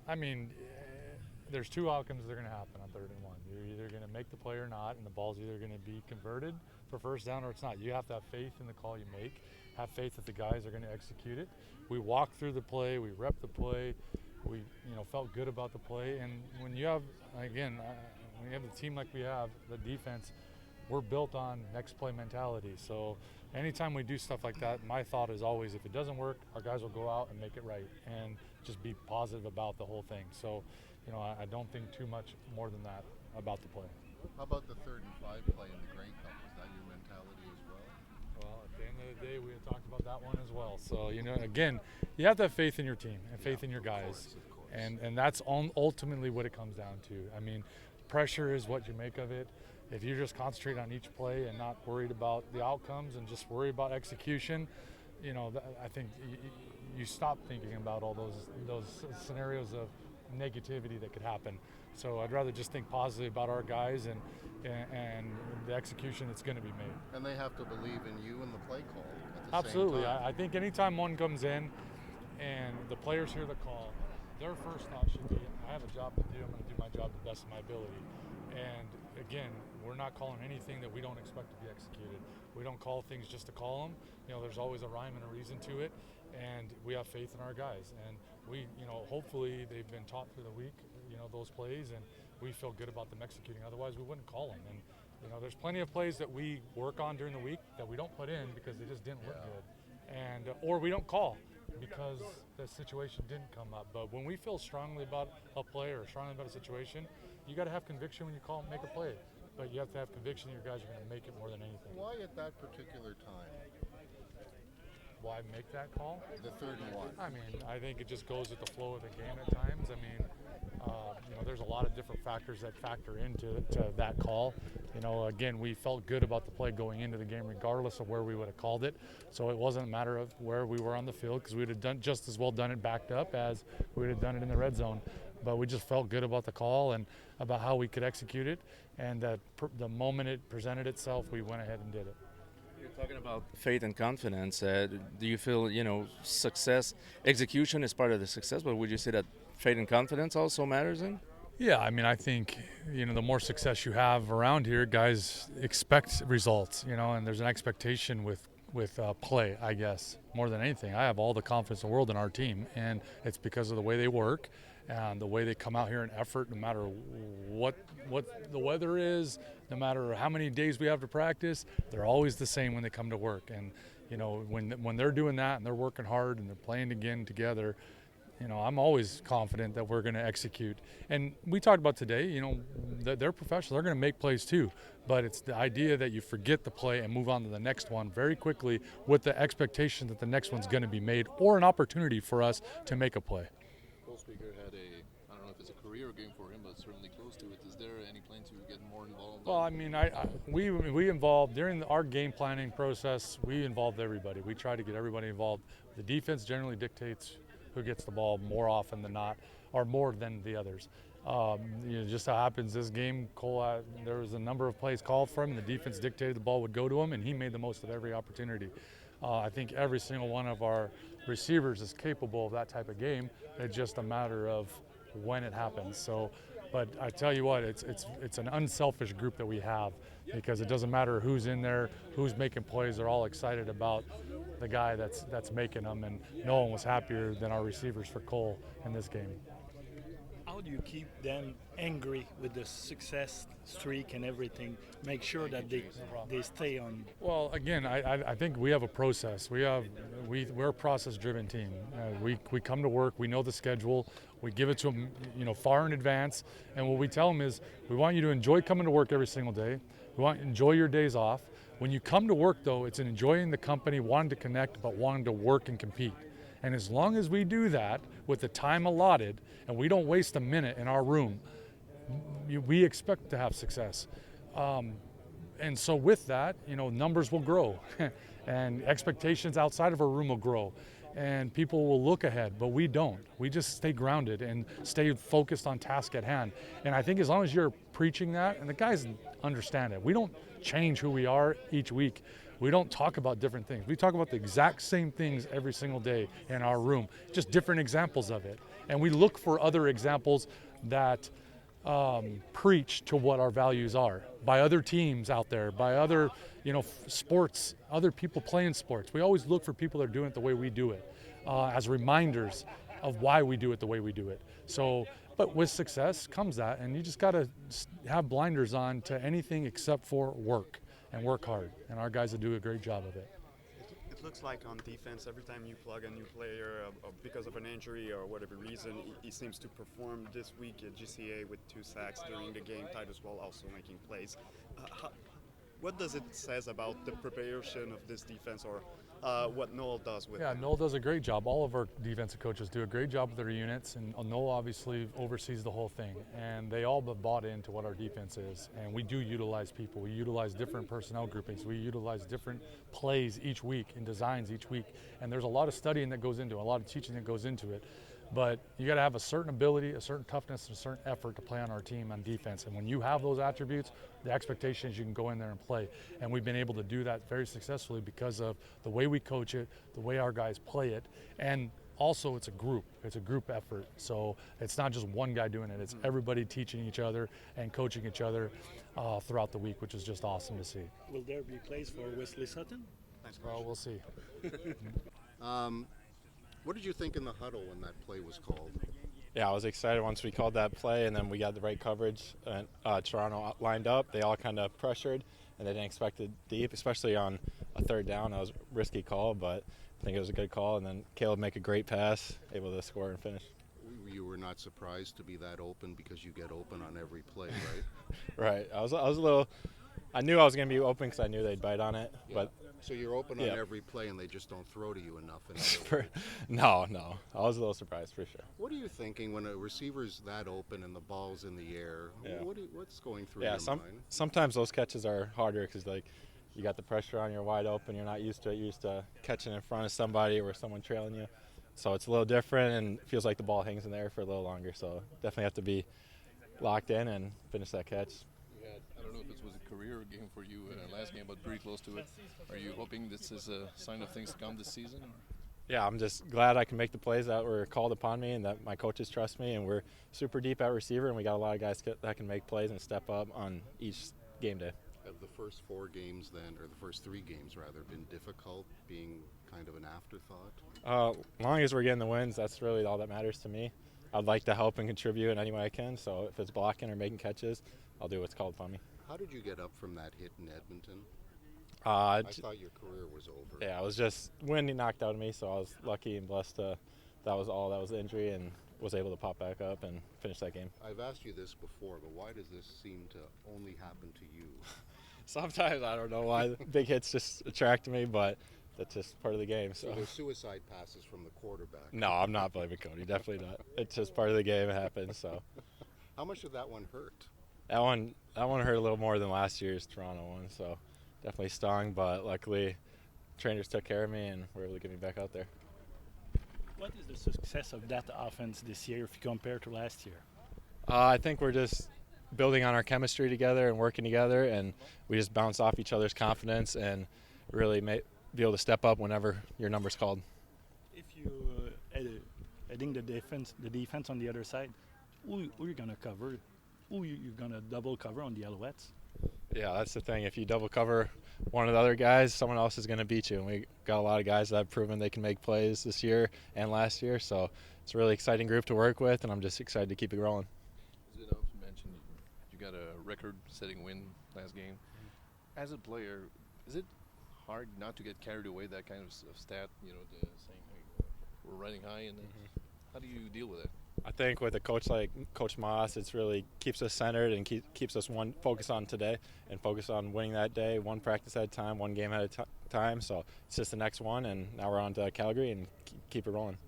I mean, there's two outcomes that are going to happen on 3rd and 1. You're either going to make the play or not, and the ball's either going to be converted for first down or it's not. You have to have faith in the call you make, have faith that the guys are going to execute it. We walked through the play, we repped the play, we felt good about the play. And when you have, again, when you have the team like we have, the defense, we're built on next play mentality. So anytime we do stuff like that, my thought is always, if it doesn't work, our guys will go out and make it right and just be positive about the whole thing. So, I don't think too much more than that about the play. How about the 3rd and 5 play in the Grey Cup? Was that your mentality as well? Well, at the end of the day, we had talked about that one as well. So, again, you have to have faith in your team and faith in your guys. Of course. And that's ultimately what it comes down to. I mean, pressure is what you make of it. If you just concentrate on each play and not worried about the outcomes and just worry about execution, I think you stop thinking about all those scenarios of negativity that could happen. So I'd rather just think positively about our guys and the execution that's going to be made. And they have to believe in you and the play call at the Absolutely. same time. I think anytime one comes in and the players hear the call, their first thought should be, I have a job to do. I'm going to do my job to the best of my ability. And again, we're not calling anything that we don't expect to be executed. We don't call things just to call them. There's always a rhyme and a reason to it, and we have faith in our guys. And we, hopefully they've been taught through the week, those plays, and we feel good about them executing. Otherwise, we wouldn't call them. And there's plenty of plays that we work on during the week that we don't put in because they just didn't look good, and or we don't call because the situation didn't come up. But when we feel strongly about a play or strongly about a situation, you got to have conviction when you make a play. But you have to have conviction that your guys are going to make it more than anything. Why at that particular time? Why make that call? The 3rd and 1. I mean, I think it just goes with the flow of the game at times. I mean, there's a lot of different factors that factor into that call. Again, we felt good about the play going into the game regardless of where we would have called it. So it wasn't a matter of where we were on the field because we would have done just as well done it backed up as we would have done it in the red zone. But we just felt good about the call and about how we could execute it. And that the moment it presented itself, we went ahead and did it. You're talking about faith and confidence. Do you feel, success, execution is part of the success, but would you say that faith and confidence also matters in? Yeah, I mean, I think, the more success you have around here, guys expect results, and there's an expectation with play, I guess, more than anything. I have all the confidence in the world in our team, and it's because of the way they work and the way they come out here in effort, no matter what the weather is, no matter how many days we have to practice, they're always the same when they come to work. And, when they're doing that and they're working hard and they're playing again together, I'm always confident that we're going to execute. And we talked about today, they're professionals. They're going to make plays too. But it's the idea that you forget the play and move on to the next one very quickly with the expectation that the next one's going to be made or an opportunity for us to make a play. Spieker had I don't know if it's a career game for him, but certainly close to it. Is there any plan to get more involved? Well, I mean, we involved during our game planning process. We involved everybody. We try to get everybody involved. The defense generally dictates who gets the ball more often than not, or more than the others. Just so happens this game, Cole, there was a number of plays called for him, and the defense dictated the ball would go to him, and he made the most of every opportunity. I think every single one of our receivers is capable of that type of game. It's just a matter of when it happens. So, but I tell you what, it's an unselfish group that we have because it doesn't matter who's in there, who's making plays. They're all excited about the guy that's making them, and no one was happier than our receivers for Cole in this game. How do you keep them angry with the success streak and everything? Make sure that they stay on. Well, again, I think we have a process. We're a process-driven team. We come to work. We know the schedule. We give it to them, far in advance. And what we tell them is, we want you to enjoy coming to work every single day. We want you to enjoy your days off. When you come to work, though, it's enjoying the company, wanting to connect, but wanting to work and compete. And as long as we do that with the time allotted and we don't waste a minute in our room, we expect to have success. And so with that, numbers will grow and expectations outside of our room will grow and people will look ahead, but we don't. We just stay grounded and stay focused on task at hand. And I think as long as you're preaching that, and the guys understand it, we don't change who we are each week. We don't talk about different things. We talk about the exact same things every single day in our room, just different examples of it. And we look for other examples that preach to what our values are by other teams out there, by other, sports, other people playing sports. We always look for people that are doing it the way we do it, as reminders of why we do it the way we do it. So, but with success comes that, and you just got to have blinders on to anything except for work and work hard. And our guys will do a great job of it. It looks like on defense, every time you plug a new player because of an injury or whatever reason, he seems to perform. This week at GCA with 2 sacks during the game, Titus Wall also making plays. What does it says about the preparation of this defense, or what Noel does with it? Noel does a great job. All of our defensive coaches do a great job with their units, and Noel obviously oversees the whole thing. And they all have bought into what our defense is. And we do utilize people. We utilize different personnel groupings. We utilize different plays each week and designs each week. And there's a lot of studying that goes into it, a lot of teaching that goes into it. But you got to have a certain ability, a certain toughness, and a certain effort to play on our team on defense. And when you have those attributes, the expectation is you can go in there and play. And we've been able to do that very successfully because of the way we coach it, the way our guys play it, and also it's a group. It's a group effort. So it's not just one guy doing it. It's everybody teaching each other and coaching each other throughout the week, which is just awesome to see. Will there be plays for Wesley Sutton? Well, we'll see. What did you think in the huddle when that play was called? Yeah, I was excited once we called that play, and then we got the right coverage. And Toronto lined up. They all kind of pressured, and they didn't expect it deep, especially on a 3rd down. That was a risky call, but I think it was a good call. And then Caleb make a great pass, able to score and finish. You were not surprised to be that open because you get open on every play, right? Right. I was a little. I knew I was going to be open because I knew they'd bite on it, but. So you're open on every play, and they just don't throw to you enough. No. I was a little surprised for sure. What are you thinking when a receiver's that open and the ball's in the air? Yeah. What's going through your mind? Sometimes those catches are harder because you got the pressure on, you're wide open, you're not used to it. You're used to catching in front of somebody or someone trailing you. So it's a little different, and it feels like the ball hangs in the air for a little longer. So definitely have to be locked in and finish that catch. I don't know if it was a career game for you last game, but pretty close to it. Are you hoping this is a sign of things to come this season? Or? Yeah, I'm just glad I can make the plays that were called upon me and that my coaches trust me. And we're super deep at receiver, and we got a lot of guys that can make plays and step up on each game day. Have the first 4 games then, or the first 3 games rather, been difficult, being kind of an afterthought? As long as we're getting the wins, that's really all that matters to me. I'd like to help and contribute in any way I can. So if it's blocking or making catches, I'll do what's called upon me. How did you get up from that hit in Edmonton? I thought your career was over. Yeah, it was just wind knocked out of me, so I was lucky and blessed. That was all. That was the injury, and was able to pop back up and finish that game. I've asked you this before, but why does this seem to only happen to you? Sometimes I don't know why big hits just attract me, but that's just part of the game. So there's suicide passes from the quarterback. No, I'm not blaming Cody. Definitely not. It's just part of the game. It happens. So. How much did that one hurt? That one hurt a little more than last year's Toronto one, so definitely stung, but luckily trainers took care of me and were able to get me back out there. What is the success of that offense this year if you compare to last year? I think we're just building on our chemistry together and working together, and we just bounce off each other's confidence and really be able to step up whenever your number's called. If you adding the defense on the other side, who you're going to cover? Who you're going to double cover on the Alouettes? Yeah, that's the thing. If you double cover one of the other guys, someone else is going to beat you. And we got a lot of guys that have proven they can make plays this year and last year. So it's a really exciting group to work with, and I'm just excited to keep it rolling. Is it up to mention you got a record-setting win last game? As a player, is it hard not to get carried away that kind of stat? You know, saying hey, we're running high, and how do you deal with it? I think with a coach like Coach Maas, it's really keeps us centered and keeps us focused on today and focused on winning that day, one practice at a time, one game at a time. So it's just the next one, and now we're on to Calgary and keep it rolling.